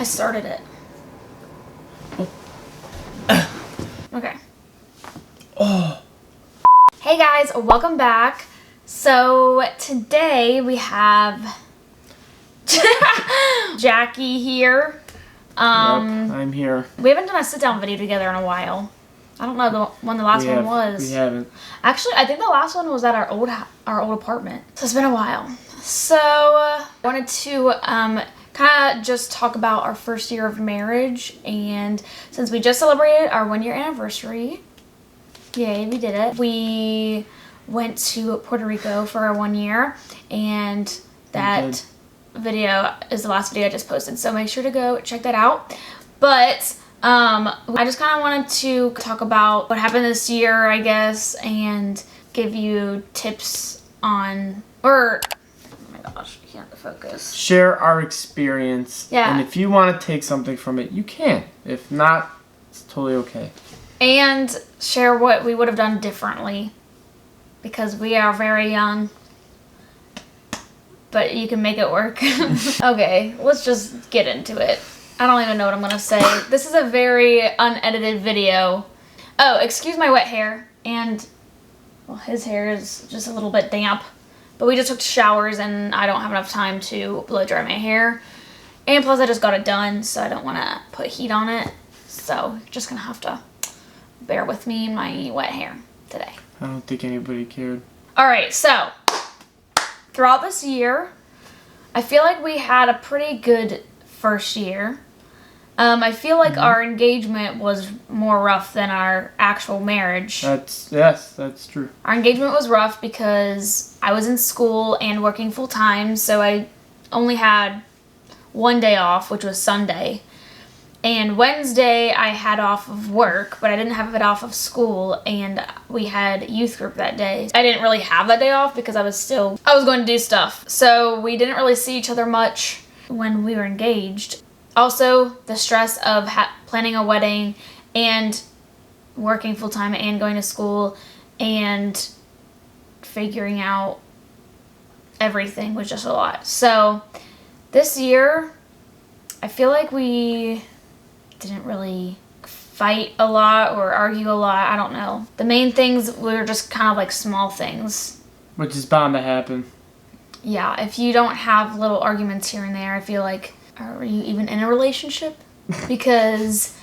I started it. Okay. Oh. Hey guys, welcome back. So today we have Jackie here. Yep, I'm here. We haven't done a sit-down video together in a while. I don't know when the last one was. We haven't. Actually, I think the last one was at our old apartment. So it's been a while. So I wanted to kind of just talk about our first year of marriage, and since we just celebrated our 1-year anniversary, yay, we did it. We went to Puerto Rico for our 1 year, and that video is the last video I just posted, so make sure to go check that out. But I just kind of wanted to talk about what happened this year, I guess, and give you tips on, oh my gosh, I can't focus. Share our experience. Yeah. And if you want to take something from it, you can. If not, it's totally okay. And share what we would have done differently, because we are very young, but you can make it work. Okay, let's just get into it. I don't even know what I'm gonna say. This is a very unedited video. Oh, excuse my wet hair, and well, his hair is just a little bit damp, but we just took showers and I don't have enough time to blow dry my hair, and plus I just got it done, so I don't want to put heat on it, so you're just gonna have to bear with me and my wet hair today. I don't think anybody cared. Alright, so throughout this year, I feel like we had a pretty good first year. I feel like our engagement was more rough than our actual marriage. That's true. Our engagement was rough because I was in school and working full time, so I only had one day off, which was Sunday. And Wednesday I had off of work, but I didn't have it off of school, and we had youth group that day. I didn't really have that day off because I was going to do stuff. So we didn't really see each other much when we were engaged. Also, the stress of planning a wedding and working full-time and going to school and figuring out everything was just a lot. So this year, I feel like we didn't really fight a lot or argue a lot. I don't know. The main things were just kind of like small things. Which is bound to happen. Yeah, if you don't have little arguments here and there, I feel like, are you even in a relationship? Because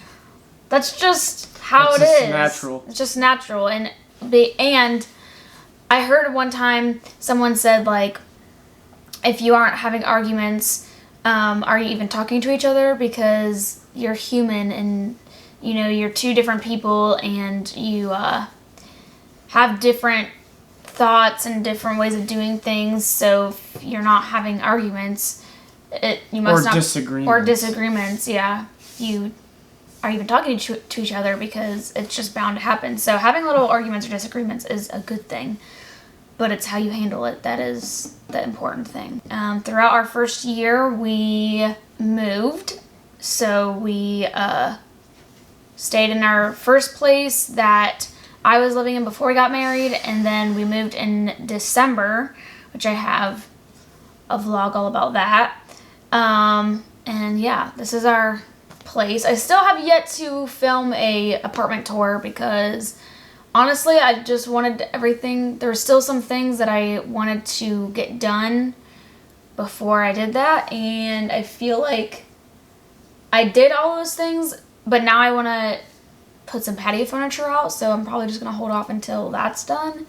that's just how it is. It's natural. It's just natural. And I heard one time someone said, like, if you aren't having arguments, are you even talking to each other? Because you're human, and you know, you're two different people, and you have different thoughts and different ways of doing things. So if you're not having arguments, disagreements, yeah, you are even talking to each other, because it's just bound to happen. So having little arguments or disagreements is a good thing, but it's how you handle it that is the important thing. Throughout our first year, we moved. So we stayed in our first place that I was living in before we got married, and then we moved in December, which I have a vlog all about that. And yeah, this is our place. I still have yet to film a apartment tour because honestly, I just wanted everything. There were still some things that I wanted to get done before I did that, and I feel like I did all those things, but now I want to put some patio furniture out, so I'm probably just going to hold off until that's done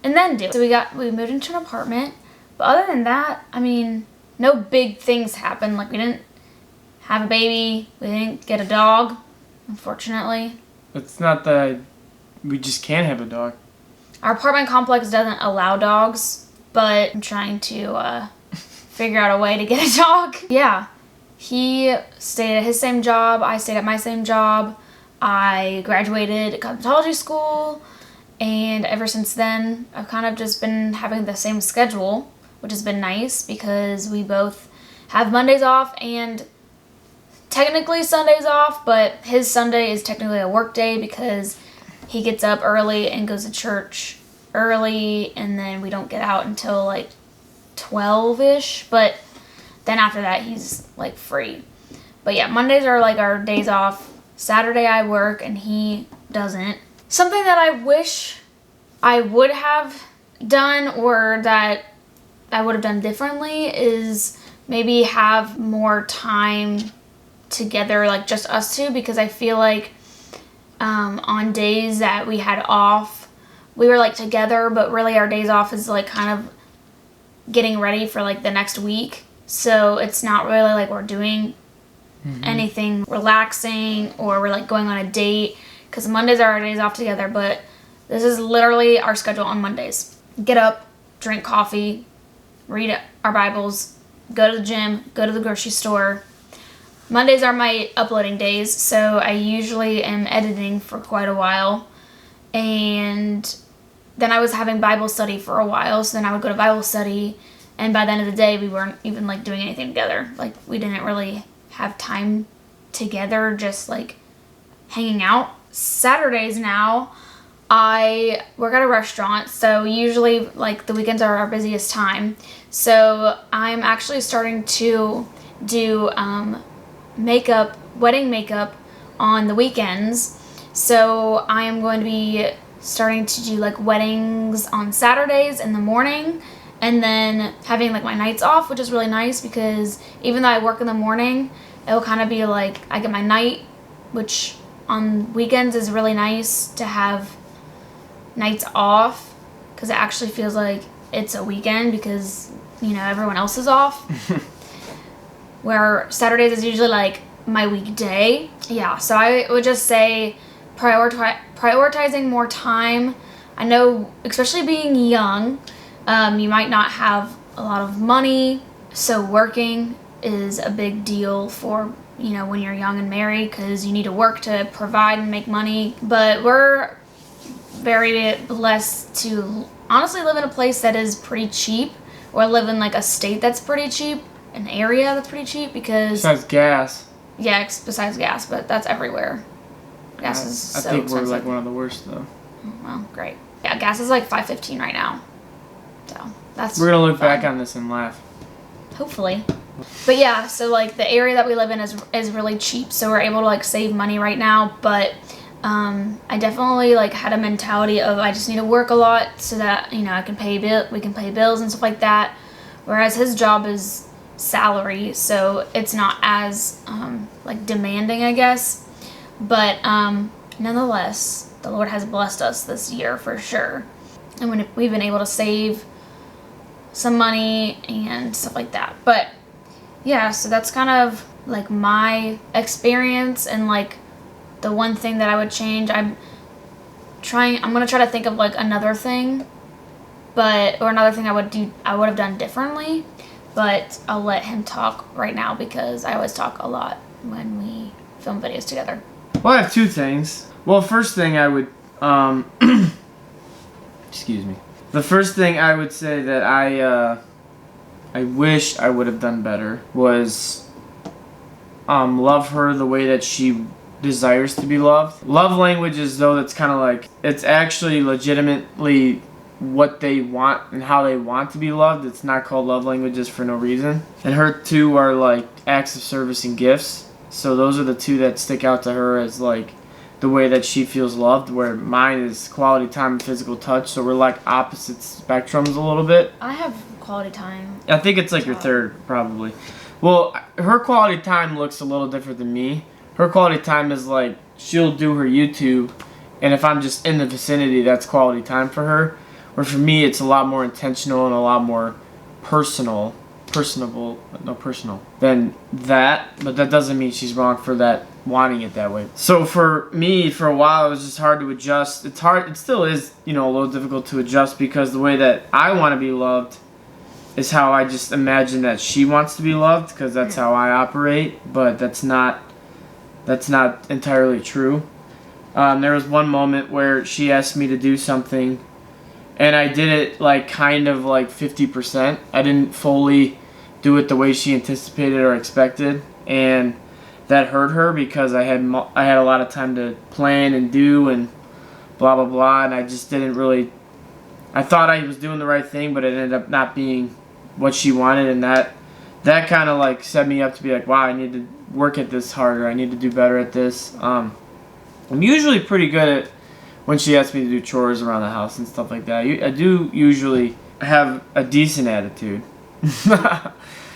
and then do it. So we moved into an apartment, but other than that, I mean, no big things happened. Like, we didn't have a baby, we didn't get a dog, unfortunately. It's not that we just can't have a dog. Our apartment complex doesn't allow dogs, but I'm trying to figure out a way to get a dog. Yeah. He stayed at his same job, I stayed at my same job. I graduated cosmetology school, and ever since then, I've kind of just been having the same schedule, which has been nice because we both have Mondays off and technically Sundays off, but his Sunday is technically a work day because he gets up early and goes to church early, and then we don't get out until like 12-ish, but then after that he's like free. But yeah, Mondays are like our days off. Saturday I work and he doesn't. Something that I wish I would have done or that I would have done differently is maybe have more time together, like just us two, because I feel like on days that we had off, we were like together, but really our days off is like kind of getting ready for like the next week. So it's not really like we're doing anything relaxing or we're like going on a date, because Mondays are our days off together, but this is literally our schedule on Mondays. Get up, drink coffee, read our Bibles, go to the gym, go to the grocery store. Mondays are my uploading days, so I usually am editing for quite a while. And then I was having Bible study for a while, so then I would go to Bible study, and by the end of the day, we weren't even like doing anything together. Like, we didn't really have time together, just like hanging out. Saturdays now, I work at a restaurant, so usually like the weekends are our busiest time. So I'm actually starting to do wedding makeup on the weekends. So I am going to be starting to do like weddings on Saturdays in the morning, and then having like my nights off, which is really nice because even though I work in the morning, it'll kind of be like I get my night, which on weekends is really nice to have nights off, because it actually feels like it's a weekend because, you know, everyone else is off. Where Saturdays is usually like my weekday. Yeah, so I would just say prioritizing more time. I know, especially being young, you might not have a lot of money, so working is a big deal for, you know, when you're young and married, because you need to work to provide and make money. But we're very blessed to honestly live in a place that is pretty cheap, or live in like a state that's pretty cheap, an area that's pretty cheap, because Besides gas. Yeah, besides gas, but that's everywhere. Gas is so I think expensive. we're like one of the worst though. Well, great. Yeah, gas is like $5.15 right now. So that's We're gonna look fun. back on this and laugh. Hopefully. But yeah, so like the area that we live in is really cheap, so we're able to like save money right now. But I definitely like had a mentality of I just need to work a lot so that, you know, we can pay bills and stuff like that. Whereas his job is salary, so it's not as like demanding, I guess. But nonetheless, the Lord has blessed us this year for sure, and when we've been able to save some money and stuff like that. But yeah, so that's kind of like my experience, and like the one thing that I would change. I'm gonna try to think of like another thing, or another thing I would have done differently. But I'll let him talk right now because I always talk a lot when we film videos together. Well, I have two things. Well, first thing I would, excuse me. The first thing I would say that I wish I would have done better was love her the way that she desires to be loved. Love languages, though, that's kind of like, it's actually legitimately what they want and how they want to be loved. It's not called love languages for no reason. And her two are like acts of service and gifts. So those are the two that stick out to her as like the way that she feels loved, where mine is quality time and physical touch. So we're like opposite spectrums a little bit. I have quality time. I think it's like your third, probably. Well, her quality time looks a little different than me. Her quality time is like she'll do her YouTube, and if I'm just in the vicinity, that's quality time for her. Where for me, it's a lot more intentional and a lot more personal than that. But that doesn't mean she's wrong for that, wanting it that way. So for me, for a while, it was just hard to adjust. It's hard. It still is, you know, a little difficult to adjust, because the way that I want to be loved is how I just imagine that she wants to be loved, because that's how I operate. But that's not entirely true. There was one moment where she asked me to do something, and I did it like kind of like 50%. I didn't fully do it the way she anticipated or expected, and that hurt her because I had a lot of time to plan and do and blah blah blah, and I just didn't really. I thought I was doing the right thing, but it ended up not being what she wanted, and that that kind of like set me up to be like, wow, I need to work at this harder. I need to do better at this. I'm usually pretty good at when she asks me to do chores around the house and stuff like that. I do usually have a decent attitude.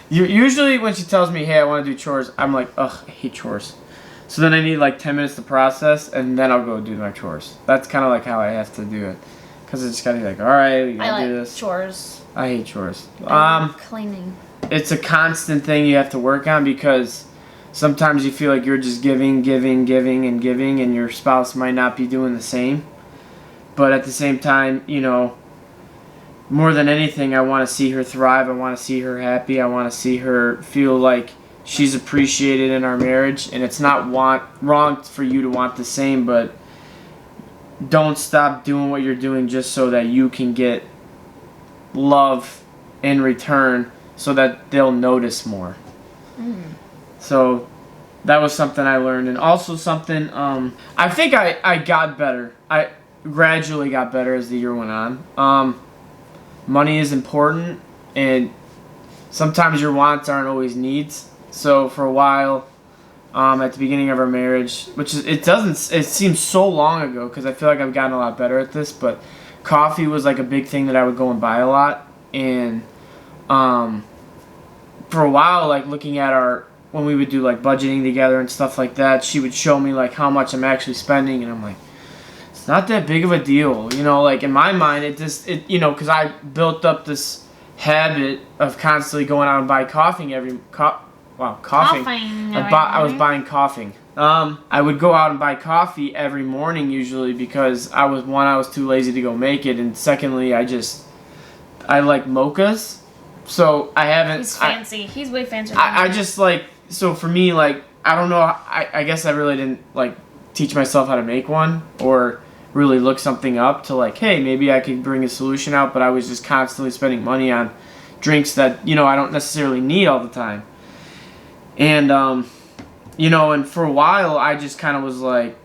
Usually when she tells me, hey, I want to do chores, I'm like, ugh, I hate chores. So then I need like 10 minutes to process, and then I'll go do my chores. That's kind of like how I have to do it. Because it's got to be like, all right, we got to do this. Chores. I hate chores. Cleaning. It's a constant thing you have to work on because sometimes you feel like you're just giving, and your spouse might not be doing the same. But at the same time, you know, more than anything, I want to see her thrive. I want to see her happy. I want to see her feel like she's appreciated in our marriage. And it's not wrong for you to want the same, but don't stop doing what you're doing just so that you can get love in return so that they'll notice more. So that was something I learned. And also something, I think I got better. I gradually got better as the year went on. Money is important, and sometimes your wants aren't always needs. So for a while, at the beginning of our marriage, it seems so long ago because I feel like I've gotten a lot better at this, but coffee was like a big thing that I would go and buy a lot. And for a while, like looking at when we would do like budgeting together and stuff like that, she would show me like how much I'm actually spending, and I'm like, it's not that big of a deal, you know. Like in my mind, you know, because I built up this habit of constantly going out and buying coughing. I was buying coughing. I would go out and buy coffee every morning usually because I was too lazy to go make it, and secondly, I like mochas. So I haven't. He's fancy. He's way fancier. I just like, so for me, like, I don't know. I guess I really didn't like teach myself how to make one or really look something up to like, hey, maybe I could bring a solution out. But I was just constantly spending money on drinks that, you know, I don't necessarily need all the time. And you know, and for a while I just kind of was like,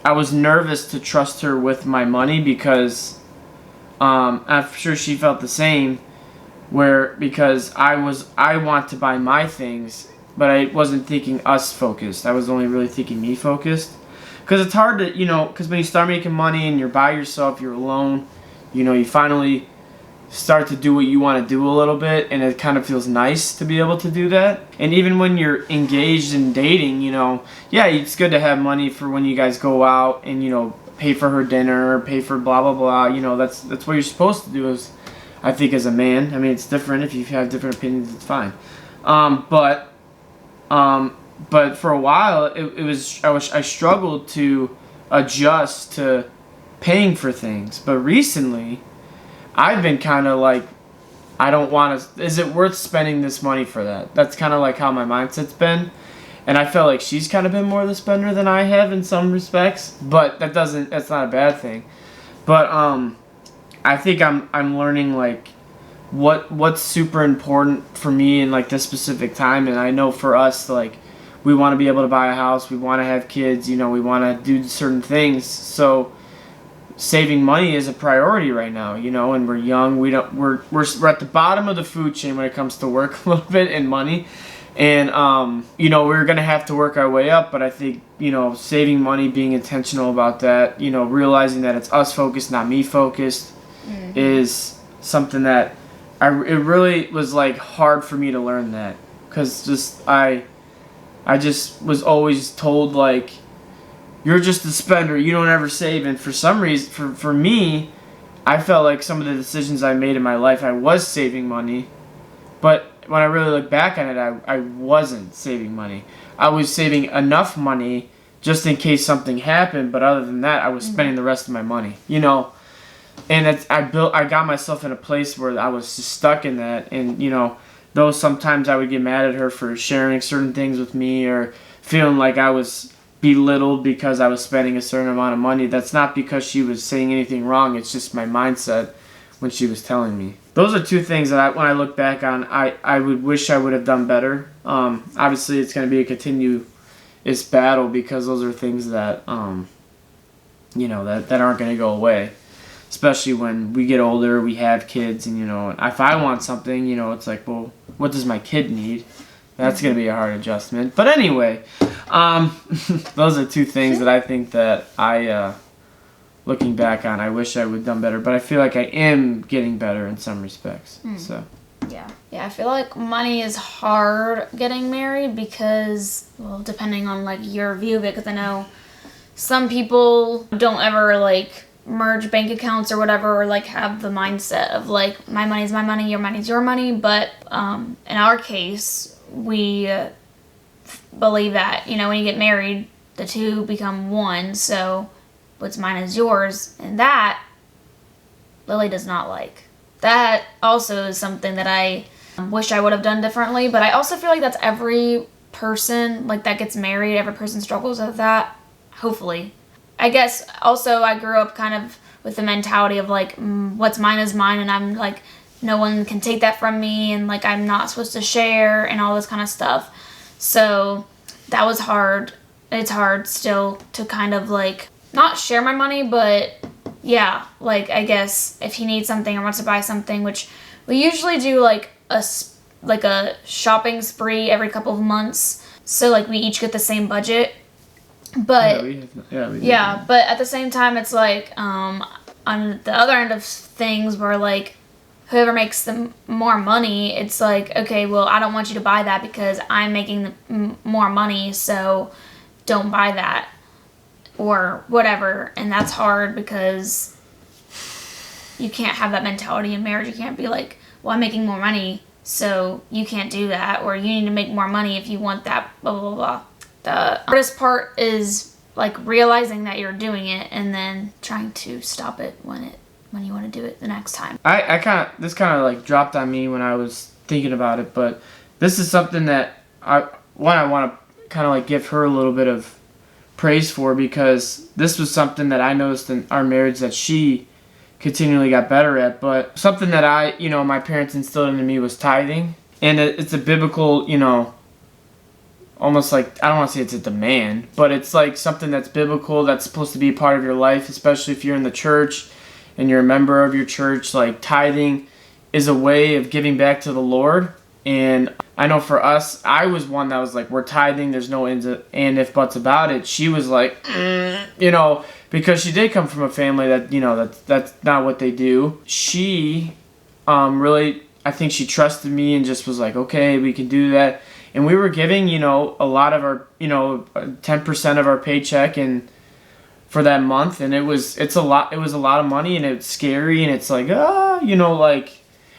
I was nervous to trust her with my money because I'm sure she felt the same. Because I want to buy my things, but I wasn't thinking us focused. I was only really thinking me focused. Because it's hard to, you know, because when you start making money and you're by yourself, you're alone, you know, you finally start to do what you want to do a little bit, and it kind of feels nice to be able to do that. And even when you're engaged in dating, you know, yeah, it's good to have money for when you guys go out and, you know, pay for her dinner, pay for blah, blah, blah. You know, that's what you're supposed to do as, I think, as a man. I mean, it's different. If you have different opinions, it's fine. But for a while, I struggled to adjust to paying for things. But recently, I've been kind of like, I don't want to. Is it worth spending this money for that? That's kind of like how my mindset's been, and I felt like she's kind of been more the spender than I have in some respects. But that's not a bad thing. But I think I'm learning like what's super important for me in like this specific time, and I know for us, like, we want to be able to buy a house, we want to have kids, you know, we want to do certain things. So saving money is a priority right now, you know, and we're young. We're at the bottom of the food chain when it comes to work a little bit and money, and you know, we're gonna have to work our way up. But I think, you know, saving money, being intentional about that, you know, realizing that it's us focused, not me focused, is something that it really was like hard for me to learn that, because I just was always told like, you're just a spender, you don't ever save. And for some reason, for me, I felt like some of the decisions I made in my life, I was saving money, but when I really look back on it, I wasn't saving money. I was saving enough money just in case something happened, but other than that, I was spending the rest of my money, you know. And I got myself in a place where I was just stuck in that. And, you know, though sometimes I would get mad at her for sharing certain things with me or feeling like I was belittled because I was spending a certain amount of money, that's not because she was saying anything wrong. It's just my mindset when she was telling me. Those are two things that when I look back on, I would wish I would have done better. Obviously, it's going to be a continuous battle because those are things that, you know, that aren't going to go away. Especially when we get older, we have kids, and, you know, if I want something, you know, it's like, well, what does my kid need? That's going to be a hard adjustment. But anyway, those are two things that I think that I, looking back on, I wish I would have done better. But I feel like I am getting better in some respects. So. Yeah. Yeah, I feel like money is hard getting married because, well, depending on, like, your view of it, because I know some people don't ever, like, merge bank accounts or whatever, or, like, have the mindset of, like, my money's my money, your money's your money. But in our case, we believe that, you know, when you get married, the two become one, so what's mine is yours, and that Lily does not like. That also is something that I wish I would have done differently, but I also feel like that's every person, like, that gets married, every person struggles with that, hopefully. I guess also I grew up kind of with the mentality of, like, what's mine is mine, and I'm, like, no one can take that from me, and, like, I'm not supposed to share, and all this kind of stuff. So that was hard. It's hard still to kind of, like, not share my money, but yeah, like, I guess if he needs something or wants to buy something, which we usually do, like a shopping spree every couple of months, so, like, we each get the same budget. But we do. But at the same time, it's like, on the other end of things, where, like, whoever makes the more money, it's like, okay, well, I don't want you to buy that because I'm making the more money, so don't buy that, or whatever. And that's hard because you can't have that mentality in marriage. You can't be like, well, I'm making more money, so you can't do that, or you need to make more money if you want that, blah, blah, blah. The hardest part is, like, realizing that you're doing it and then trying to stop it when you want to do it the next time. This kind of like dropped on me when I was thinking about it, but this is something that I want to kind of like give her a little bit of praise for, because this was something that I noticed in our marriage that she continually got better at. But something that my parents instilled into me was tithing, and it's a biblical, almost like, I don't want to say it's a demand, but it's like something that's biblical, that's supposed to be a part of your life, especially if you're in the church and you're a member of your church. Like, tithing is a way of giving back to the Lord. And I know for us, I was one that was like, we're tithing, there's no and if buts about it. She was like, because she did come from a family that, that's not what they do. She really, I think she trusted me and just was like, okay, we can do that. And we were giving, a lot of our, 10% of our paycheck and for that month, and it was a lot of money, and it's scary, and it's like,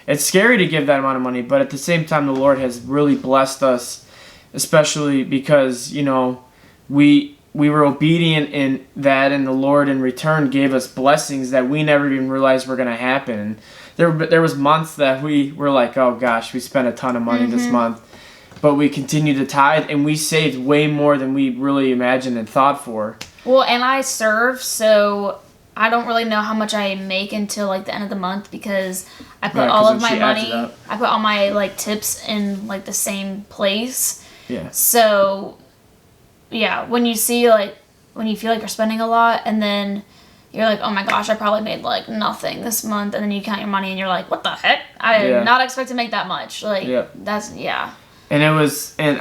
it's scary to give that amount of money, but at the same time, the Lord has really blessed us, especially because, we were obedient in that, and the Lord in return gave us blessings that we never even realized were going to happen. There was months that we were like, oh gosh, we spent a ton of money this month, but we continued to tithe, and we saved way more than we really imagined and thought for. Well, and I serve, so I don't really know how much I make until, like, the end of the month, because I put all of my money, I put all my, like, tips in, like, the same place. Yeah. So, yeah, when you feel like you're spending a lot, and then you're like, oh my gosh, I probably made, like, nothing this month, and then you count your money, and you're like, what the heck? I did not expect to make that much. Like, that's. And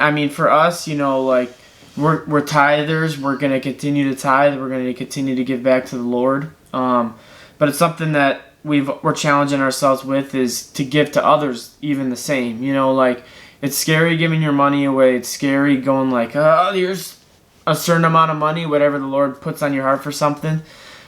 I mean, for us, like, we're tithers. We're going to continue to tithe. We're going to continue to give back to the Lord. But it's something that we're challenging ourselves with, is to give to others even the same. Like, it's scary giving your money away. It's scary going like, oh, here's a certain amount of money, whatever the Lord puts on your heart for something.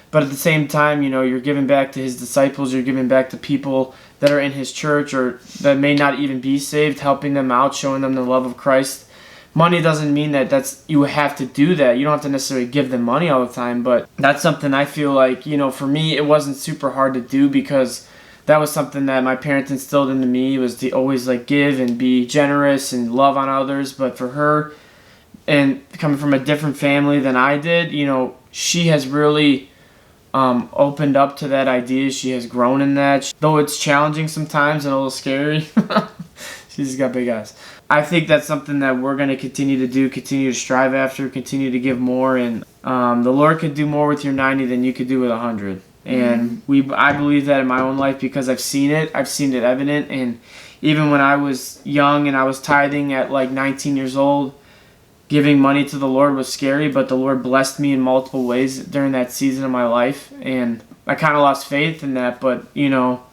But at the same time, you're giving back to His disciples. You're giving back to people that are in His church or that may not even be saved, helping them out, showing them the love of Christ. Money doesn't mean that you have to do that. You don't have to necessarily give them money all the time, but that's something I feel like, for me, it wasn't super hard to do, because that was something that my parents instilled into me, was to always, like, give and be generous and love on others. But for her, and coming from a different family than I did, she has really opened up to that idea. She has grown in that, though it's challenging sometimes and a little scary. She's got big eyes. I think that's something that we're going to continue to do, continue to strive after, continue to give more, and the Lord could do more with your 90 than you could do with 100. And I believe that in my own life because I've seen it evident. And even when I was young and I was tithing at like 19 years old, giving money to the Lord was scary, but the Lord blessed me in multiple ways during that season of my life. And I kind of lost faith in that, but, you know,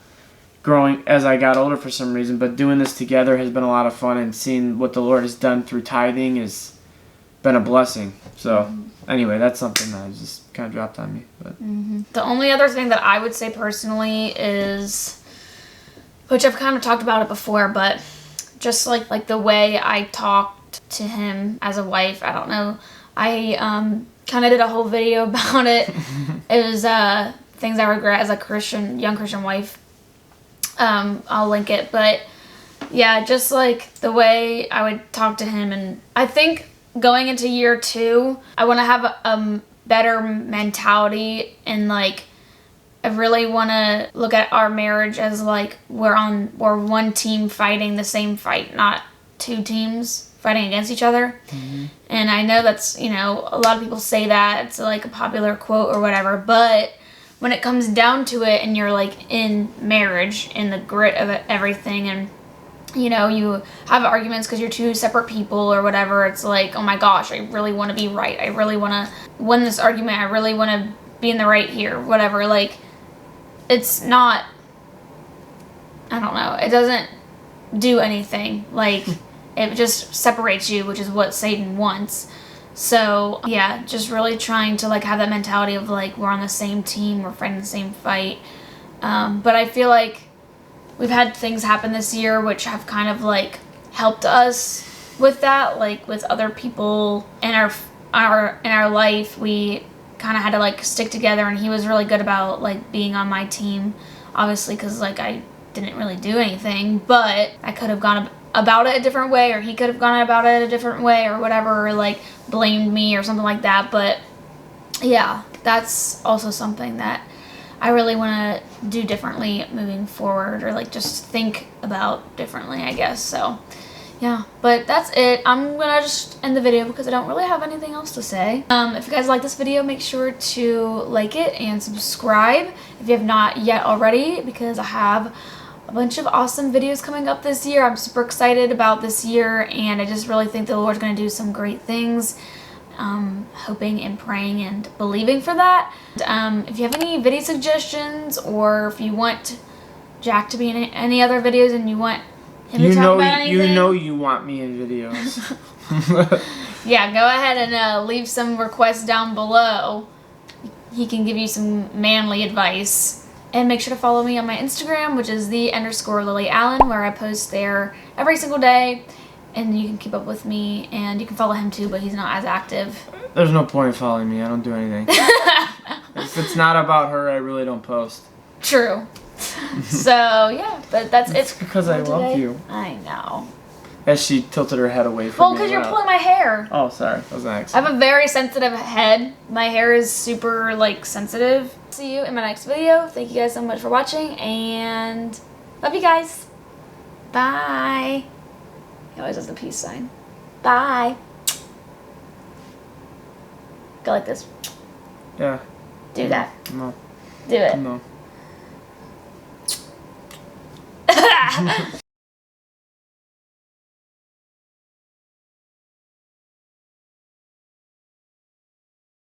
growing as I got older for some reason. But doing this together has been a lot of fun, and seeing what the Lord has done through tithing has been a blessing. So anyway, that's something that just kind of dropped on me. But The only other thing that I would say personally is, which I've kind of talked about it before, but just like the way I talked to him as a wife, I don't know. I kind of did a whole video about it. It was things I regret as a young Christian wife. I'll link it, but yeah, just like the way I would talk to him. And I think going into year 2, I want to have a better mentality, and like I really want to look at our marriage as like we're one team fighting the same fight, not 2 teams fighting against each other. And I know that's, you know, a lot of people say that it's like a popular quote or whatever, but when it comes down to it and you're like in marriage, in the grit of everything, and you know, you have arguments because you're 2 separate people or whatever, it's like, oh my gosh, I really want to be right. I really want to win this argument. I really want to be in the right here, whatever. Like, it's not, I don't know, it doesn't do anything. Like, it just separates you, which is what Satan wants. So, yeah, just really trying to, like, have that mentality of, like, we're on the same team, we're fighting the same fight. But I feel like we've had things happen this year which have kind of, like, helped us with that. Like, with other people in our life, we kind of had to, like, stick together, and he was really good about, like, being on my team, obviously, because, like, I didn't really do anything, but I could have gone about it a different way, or he could have gone about it a different way, or whatever, or like blamed me or something like that. But yeah, that's also something that I really want to do differently moving forward, or like just think about differently, I guess. So yeah, but that's it. I'm gonna just end the video because I don't really have anything else to say. If you guys like this video, make sure to like it and subscribe if you have not yet already, because I have a bunch of awesome videos coming up this year. I'm super excited about this year, and I just really think the Lord's going to do some great things. Hoping and praying and believing for that. If you have any video suggestions, or if you want Jack to be in any other videos and you want him to talk about anything. You know you want me in videos. Yeah, go ahead and leave some requests down below. He can give you some manly advice. And make sure to follow me on my Instagram, which is _LilyAllen, where I post there every single day. And you can keep up with me, and you can follow him too, but he's not as active. There's no point in following me. I don't do anything. If it's not about her, I really don't post. True. So, yeah, but that's it. It's because I love you. I know. As she tilted her head away from me. Well, because you're pulling my hair. Oh, sorry. That was an I accident. have a very sensitive head. My hair is super, like, sensitive. See you in my next video. Thank you guys so much for watching, and love you guys. Bye. He always does the peace sign. Bye. Go like this. Yeah. Do that. No. Do it. No.